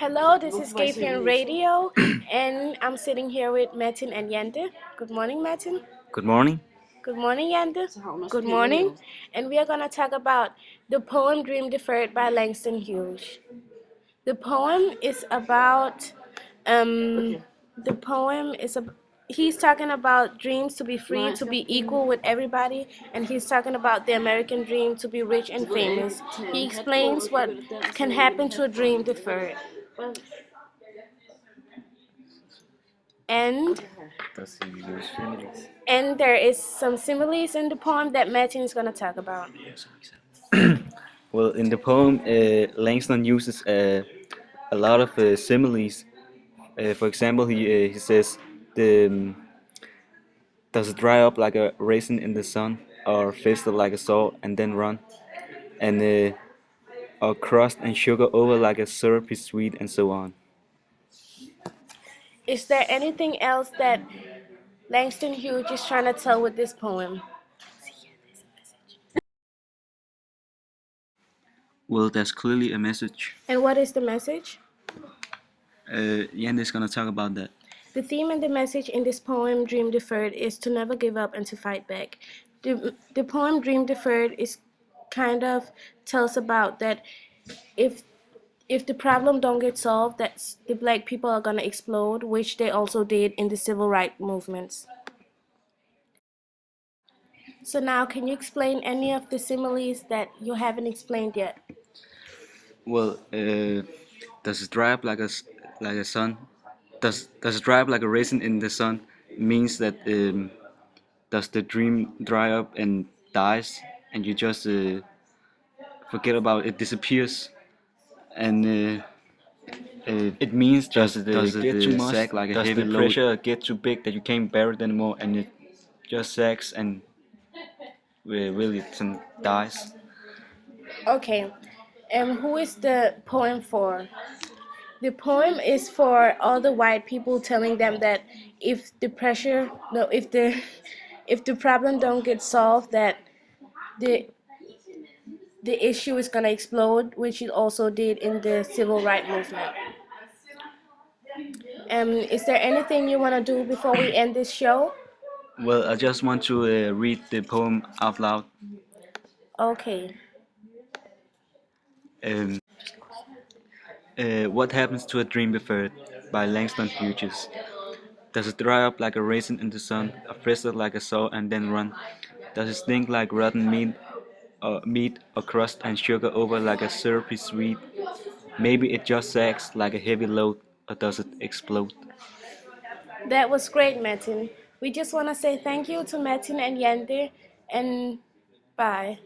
Hello, this is Gafian Radio, and I'm sitting here with Matin and Yandeh. Good morning, Matin. Good morning. Good morning, Yandeh. Good morning. And we are going to talk about the poem Dream Deferred by Langston Hughes. The poem is about, the poem is a, he's talking about dreams to be free, to be equal with everybody, and he's talking about the American dream to be rich and famous. He explains what can happen to a dream deferred. And Does he use similes? and there is some similes in the poem that Matin is going to talk about. Well, in the poem, Langston uses a lot of similes. For example, he says, the does it dry up like a raisin in the sun, or fizzle like a saw and then run, and or crust and sugar over like a syrupy sweet, and so on. Is there anything else that Langston Hughes is trying to tell with this poem? Well, there's clearly a message. And what is the message? Yandeh is gonna talk about that. The theme and the message in this poem, Dream Deferred, is to never give up and to fight back. The poem Dream Deferred is kind of tells about that if if the problem don't get solved, that the black people are gonna explode, which they also did in the civil rights movements. So now, can you explain any of the similes that you haven't explained yet? Well, does it dry up like a sun? Does it dry up like a raisin in the sun? Means that does the dream dry up and dies, and you just forget about it, disappears, and it means Does that it get too much? sag like a Does heavy the load pressure get too big that you can't bear it anymore, and it just sags and really dies? Okay, who is the poem for? The poem is for all the white people, telling them that if the pressure, no, if the if the problem don't get solved, that the the issue is gonna explode, which it also did in the civil rights movement. Is there anything you wanna do before we end this show? Well, I just want to read the poem out loud. Okay. Um, what happens to a dream deferred by Langston Hughes? Does it dry up like a raisin in the sun, or frizzle like a saw and then run? Does it stink like rotten meat or crust and sugar over like a syrupy sweet? Maybe it just sags like a heavy load, or does it explode? That was great, Matin. We just wanna say thank you to Matin and Yandeh, and bye.